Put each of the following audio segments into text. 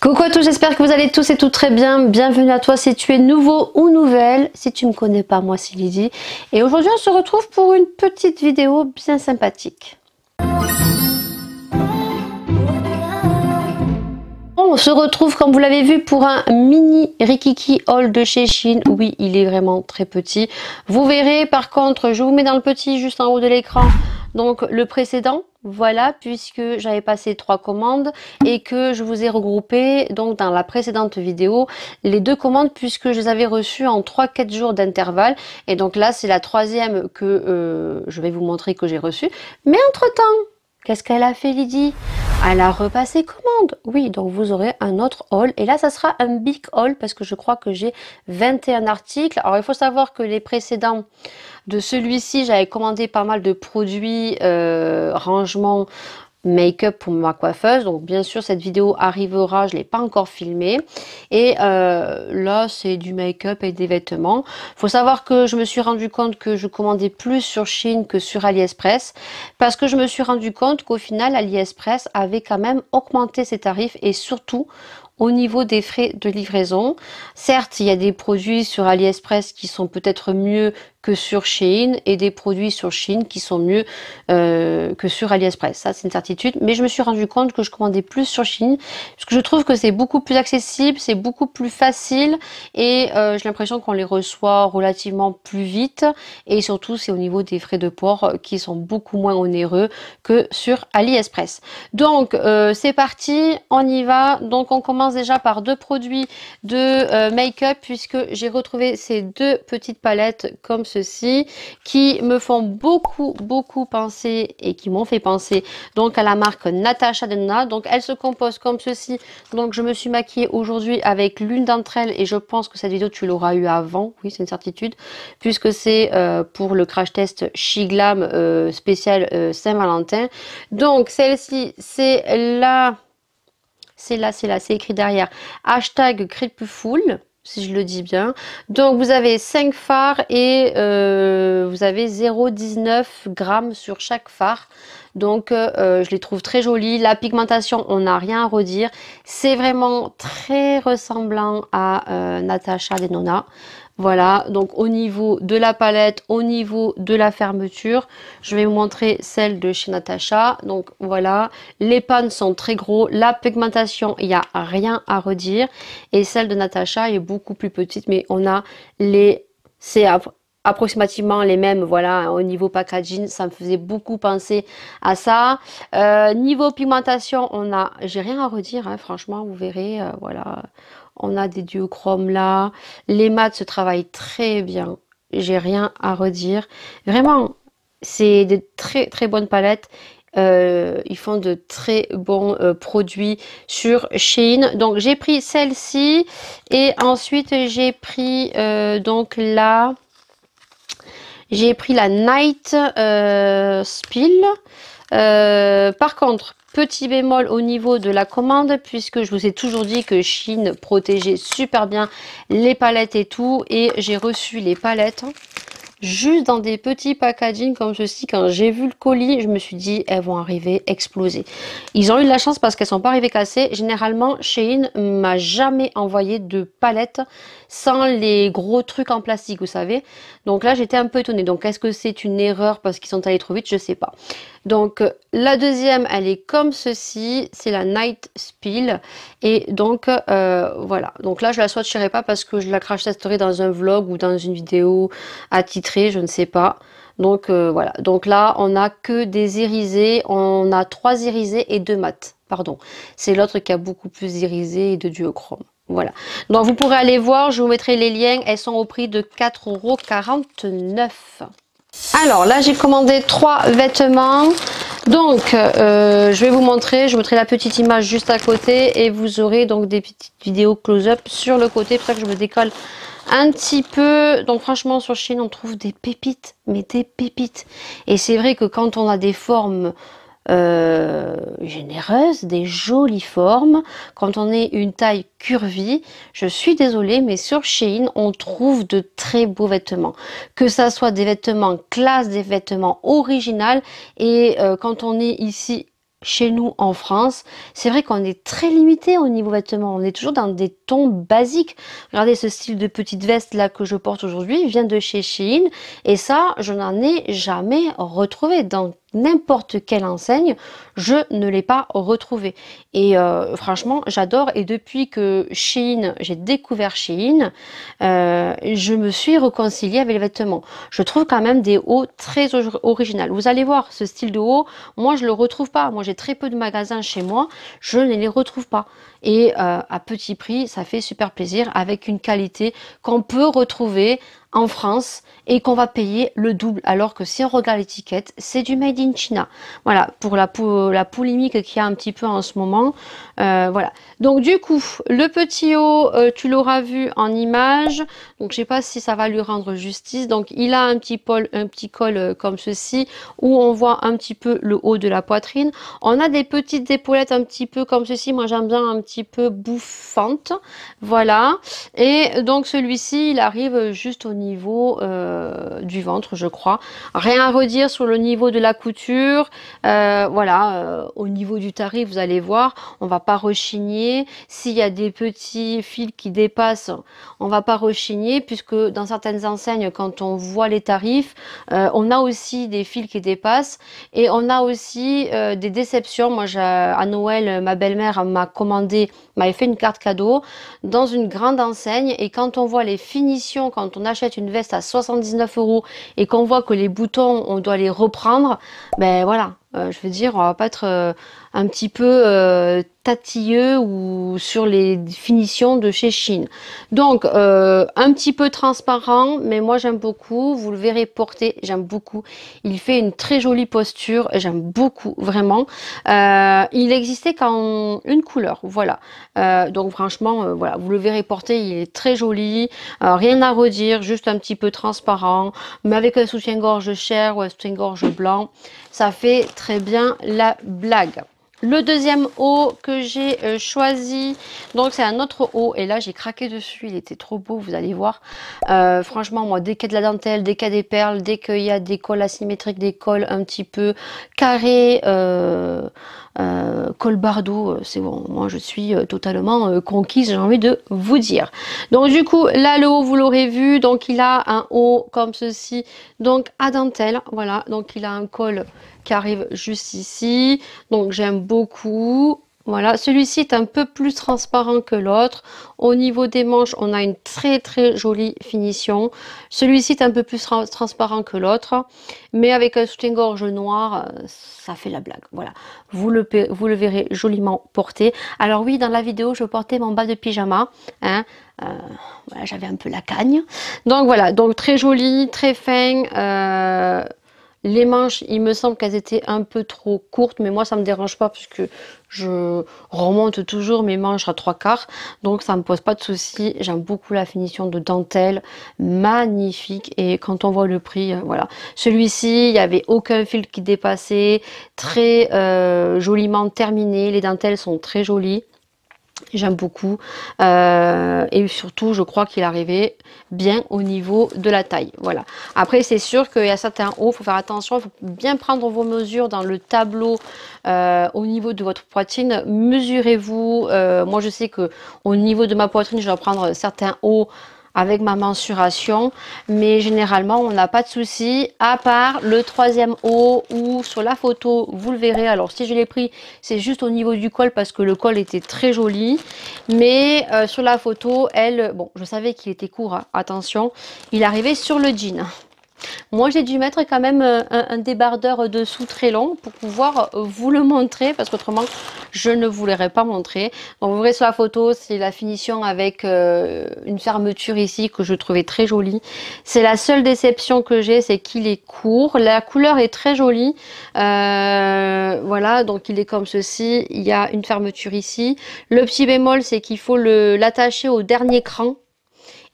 Coucou à tous, j'espère que vous allez tous et toutes très bien. Bienvenue à toi si tu es nouveau ou nouvelle. Si tu ne me connais pas, moi c'est Lydie. Et aujourd'hui on se retrouve pour une petite vidéo bien sympathique. On se retrouve, comme vous l'avez vu, pour un mini Rikiki haul de chez Shein. Oui, il est vraiment très petit. Vous verrez, par contre, je vous mets dans le petit juste en haut de l'écran. Donc le précédent, voilà, puisque j'avais passé 3 commandes et que je vous ai regroupé donc dans la précédente vidéo les 2 commandes puisque je les avais reçues en 3-4 jours d'intervalle. Et donc là, c'est la troisième que je vais vous montrer que j'ai reçue. Mais entre-temps, qu'est-ce qu'elle a fait, Lydie? Elle a repassé commande. Oui, donc vous aurez un autre haul. Et là, ça sera un big haul parce que je crois que j'ai 21 articles. Alors, il faut savoir que les précédents de celui-ci, j'avais commandé pas mal de produits, rangement, make-up pour ma coiffeuse. Donc, bien sûr, cette vidéo arrivera. Je ne l'ai pas encore filmée. Et là, c'est du make-up et des vêtements. Il faut savoir que je me suis rendu compte que je commandais plus sur Shein que sur AliExpress. Parce que je me suis rendu compte qu'au final, AliExpress avait quand même augmenté ses tarifs et surtout au niveau des frais de livraison. Certes, il y a des produits sur AliExpress qui sont peut-être mieux que sur Shein et des produits sur Shein qui sont mieux que sur AliExpress. Ça, c'est une certitude. Mais je me suis rendu compte que je commandais plus sur Shein parce que je trouve que c'est beaucoup plus accessible, c'est beaucoup plus facile et j'ai l'impression qu'on les reçoit relativement plus vite et surtout, c'est au niveau des frais de port qui sont beaucoup moins onéreux que sur AliExpress. Donc, c'est parti, on y va. Donc, on commence déjà par 2 produits de make-up puisque j'ai retrouvé ces 2 petites palettes comme ceci qui me font beaucoup penser et qui m'ont fait penser donc à la marque Natasha Denona. Donc elles se composent comme ceci. Donc je me suis maquillée aujourd'hui avec l'une d'entre elles et je pense que cette vidéo tu l'auras eu avant, oui c'est une certitude, puisque c'est pour le crash test Shiglam spécial Saint-Valentin. Donc celle-ci c'est là, c'est écrit derrière hashtag Crépusful, si je le dis bien. Donc vous avez 5 fards et vous avez 0,19 grammes sur chaque phare. Donc je les trouve très jolis. La pigmentation, on n'a rien à redire. C'est vraiment très ressemblant à Natasha Denona. Voilà, donc au niveau de la palette, au niveau de la fermeture, je vais vous montrer celle de chez Natasha. Donc voilà, les pans sont très gros, la pigmentation, il n'y a rien à redire. Et celle de Natasha est beaucoup plus petite, mais on a les... C'est approximativement les mêmes, voilà, au niveau packaging, ça me faisait beaucoup penser à ça. Niveau pigmentation, j'ai rien à redire, hein, franchement, vous verrez, voilà. On a des duochromes là. Les mats se travaillent très bien. J'ai rien à redire. Vraiment, c'est de très bonnes palettes. Ils font de très bons produits sur Shein. Donc j'ai pris celle-ci et ensuite j'ai pris donc là. J'ai pris la Night Spill. Par contre, petit bémol au niveau de la commande, puisque je vous ai toujours dit que Shein protégeait super bien les palettes et tout. Et j'ai reçu les palettes juste dans des petits packaging comme ceci. Quand j'ai vu le colis, je me suis dit, elles vont arriver explosées. Ils ont eu de la chance parce qu'elles sont pas arrivées cassées. Généralement, Shein m'a jamais envoyé de palettes sans les gros trucs en plastique, vous savez. Donc là, j'étais un peu étonnée. Donc, est-ce que c'est une erreur parce qu'ils sont allés trop vite? Je sais pas. Donc, la deuxième, elle est comme ceci. C'est la Night Spill. Et donc, voilà. Donc là, je la swatcherai pas parce que je la crash testerai dans un vlog ou dans une vidéo attitrée, je ne sais pas. Donc, voilà. Donc là, on a que des irisés. On a 3 irisés et 2 mat. Pardon. C'est l'autre qui a beaucoup plus d'irisés et de duochrome. Voilà, donc vous pourrez aller voir, je vous mettrai les liens, elles sont au prix de 4,49 €. Alors là j'ai commandé 3 vêtements, donc je vais vous montrer, je vous mettrai la petite image juste à côté et vous aurez donc des petites vidéos close-up sur le côté, c'est pour ça que je me décolle un petit peu. Donc franchement sur Shein on trouve des pépites, mais des pépites, et c'est vrai que quand on a des formes généreuse, des jolies formes, quand on est une taille curvy, je suis désolée mais sur Shein on trouve de très beaux vêtements, que ça soit des vêtements classe, des vêtements originaux, et quand on est ici chez nous en France, c'est vrai qu'on est très limité au niveau vêtements. On est toujours dans des tons basiques. Regardez ce style de petite veste là que je porte aujourd'hui, vient de chez Shein. Et ça, je n'en ai jamais retrouvé dans n'importe quelle enseigne. Je ne l'ai pas retrouvé. Et franchement, j'adore. Et depuis que Shein, j'ai découvert Shein, je me suis réconciliée avec les vêtements. Je trouve quand même des hauts très originaux. Vous allez voir ce style de haut. Moi, je le retrouve pas. Moi, j'ai très peu de magasins chez moi. Je ne les retrouve pas. Et à petit prix, ça fait super plaisir avec une qualité qu'on peut retrouver en France et qu'on va payer le double. Alors que si on regarde l'étiquette, c'est du Made in China. Voilà, pour la polémique qu'il y a un petit peu en ce moment. Voilà. Donc du coup, le petit haut, tu l'auras vu en image. Donc je sais pas si ça va lui rendre justice. Donc il a un petit col comme ceci, où on voit un petit peu le haut de la poitrine. On a des petites épaulettes un petit peu comme ceci. Moi j'aime bien un petit peu bouffantes. Voilà. Et donc celui-ci, il arrive juste au niveau du ventre, je crois. Rien à redire sur le niveau de la couture. Voilà, au niveau du tarif, vous allez voir, on va pas rechigner. S'il y a des petits fils qui dépassent, on va pas rechigner, puisque dans certaines enseignes, quand on voit les tarifs, on a aussi des fils qui dépassent et on a aussi des déceptions. Moi, à Noël, ma belle-mère m'avait fait une carte cadeau dans une grande enseigne, et quand on voit les finitions, quand on achète une veste à 79 € et qu'on voit que les boutons, on doit les reprendre, ben voilà. Je veux dire, on va pas être un petit peu tatilleux ou sur les finitions de chez Shein. Donc, un petit peu transparent, mais moi j'aime beaucoup. Vous le verrez porter, j'aime beaucoup. Il fait une très jolie posture, j'aime beaucoup, vraiment. Il existait qu'en une couleur, voilà. Donc franchement, voilà, vous le verrez porter, il est très joli. Rien à redire, juste un petit peu transparent, mais avec un soutien-gorge chair ou un soutien-gorge blanc, ça fait très bien la blague. Le deuxième haut que j'ai choisi, donc c'est un autre haut, et là j'ai craqué dessus, il était trop beau, vous allez voir. Franchement, moi, dès qu'il y a de la dentelle, dès qu'il y a des perles, dès qu'il y a des cols asymétriques, des cols un petit peu carrés, col bardeau, c'est bon, moi je suis totalement conquise, j'ai envie de vous dire. Donc du coup, là le haut, vous l'aurez vu, donc il a un haut comme ceci, donc à dentelle, voilà, donc il a un col qui arrive juste ici, donc j'aime beaucoup. Voilà, celui-ci est un peu plus transparent que l'autre. Au niveau des manches, on a une très très jolie finition. Celui-ci est un peu plus transparent que l'autre, mais avec un soutien-gorge noir, ça fait la blague. Voilà, vous le verrez joliment porté. Alors oui, dans la vidéo, je portais mon bas de pyjama, hein. Voilà, j'avais un peu la cagne. Donc voilà, donc très joli, très fin. Les manches, il me semble qu'elles étaient un peu trop courtes, mais moi ça me dérange pas puisque je remonte toujours mes manches à 3/4, donc ça me pose pas de souci. J'aime beaucoup la finition de dentelle, magnifique, et quand on voit le prix, voilà. Celui-ci, il n'y avait aucun fil qui dépassait, très joliment terminé, les dentelles sont très jolies. J'aime beaucoup, et surtout je crois qu'il arrivait bien au niveau de la taille. Voilà, après c'est sûr qu'il y a certains hauts, il faut faire attention, il faut bien prendre vos mesures dans le tableau au niveau de votre poitrine. Mesurez-vous. Moi je sais que au niveau de ma poitrine, je dois prendre certains hauts avec ma mensuration, mais généralement on n'a pas de souci, à part le troisième haut où sur la photo vous le verrez. Alors si je l'ai pris, c'est juste au niveau du col parce que le col était très joli, mais sur la photo, bon, je savais qu'il était court, hein, attention, il arrivait sur le jean. Moi, j'ai dû mettre quand même un débardeur dessous très long pour pouvoir vous le montrer, parce qu'autrement, je ne vous l'aurais pas montré. Donc, vous verrez sur la photo, c'est la finition avec une fermeture ici que je trouvais très jolie. C'est la seule déception que j'ai, c'est qu'il est court. La couleur est très jolie. Voilà, donc il est comme ceci. Il y a une fermeture ici. Le petit bémol, c'est qu'il faut l'attacher au dernier cran,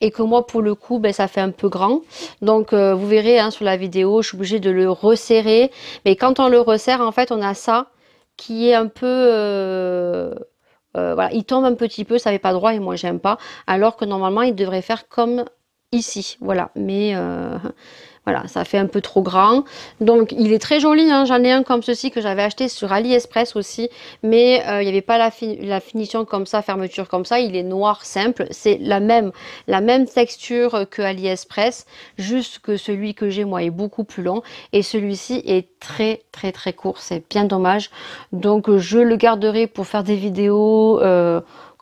et que moi pour le coup ben, ça fait un peu grand, donc vous verrez hein, sur la vidéo, je suis obligée de le resserrer, mais quand on le resserre en fait on a ça qui est un peu voilà, il tombe un petit peu, ça fait pas droit et moi j'aime pas, alors que normalement il devrait faire comme ici, voilà, mais voilà, Voilà, ça fait un peu trop grand. Donc il est très joli, hein. J'en ai un comme ceci que j'avais acheté sur AliExpress aussi, mais il n'y avait pas la finition comme ça, fermeture comme ça. Il est noir simple, c'est la même texture que AliExpress, juste que celui que j'ai moi est beaucoup plus long et celui-ci est très court. C'est bien dommage. Donc je le garderai pour faire des vidéos.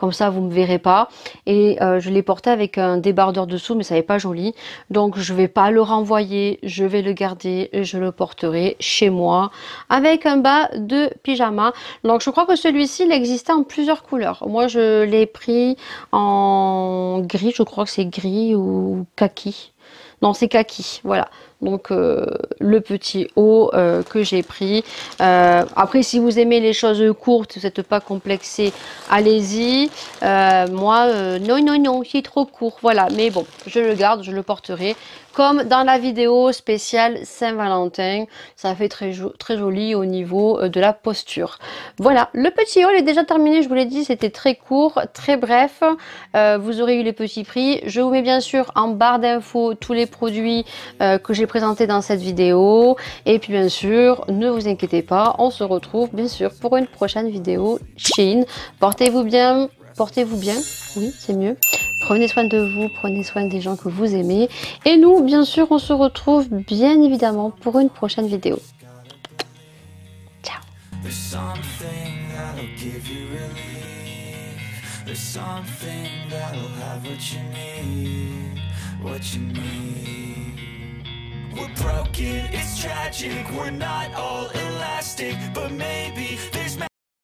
Comme ça, vous me verrez pas. Et je l'ai porté avec un débardeur dessous, mais ça n'est pas joli. Donc, je vais pas le renvoyer. Je vais le garder et je le porterai chez moi avec un bas de pyjama. Donc, je crois que celui-ci, il existait en plusieurs couleurs. Moi, je l'ai pris en gris. Je crois que c'est gris ou kaki. Non, c'est kaki, voilà. Donc, le petit haut que j'ai pris. Après, si vous aimez les choses courtes, vous n'êtes pas complexé, allez-y. Moi, non, c'est trop court. Voilà, mais bon, je le garde, je le porterai. Comme dans la vidéo spéciale Saint-Valentin, ça fait très joli au niveau de la posture. Voilà, le petit haul est déjà terminé, je vous l'ai dit, c'était très court, très bref. Vous aurez eu les petits prix. Je vous mets bien sûr en barre d'infos tous les produits que j'ai présentés dans cette vidéo. Et puis bien sûr, ne vous inquiétez pas, on se retrouve bien sûr pour une prochaine vidéo Shein. Portez-vous bien, oui, c'est mieux. Prenez soin de vous, prenez soin des gens que vous aimez. Et nous, bien sûr, on se retrouve bien évidemment pour une prochaine vidéo. Ciao. We're broken, it's tragic, we're not all elastic, but maybe there's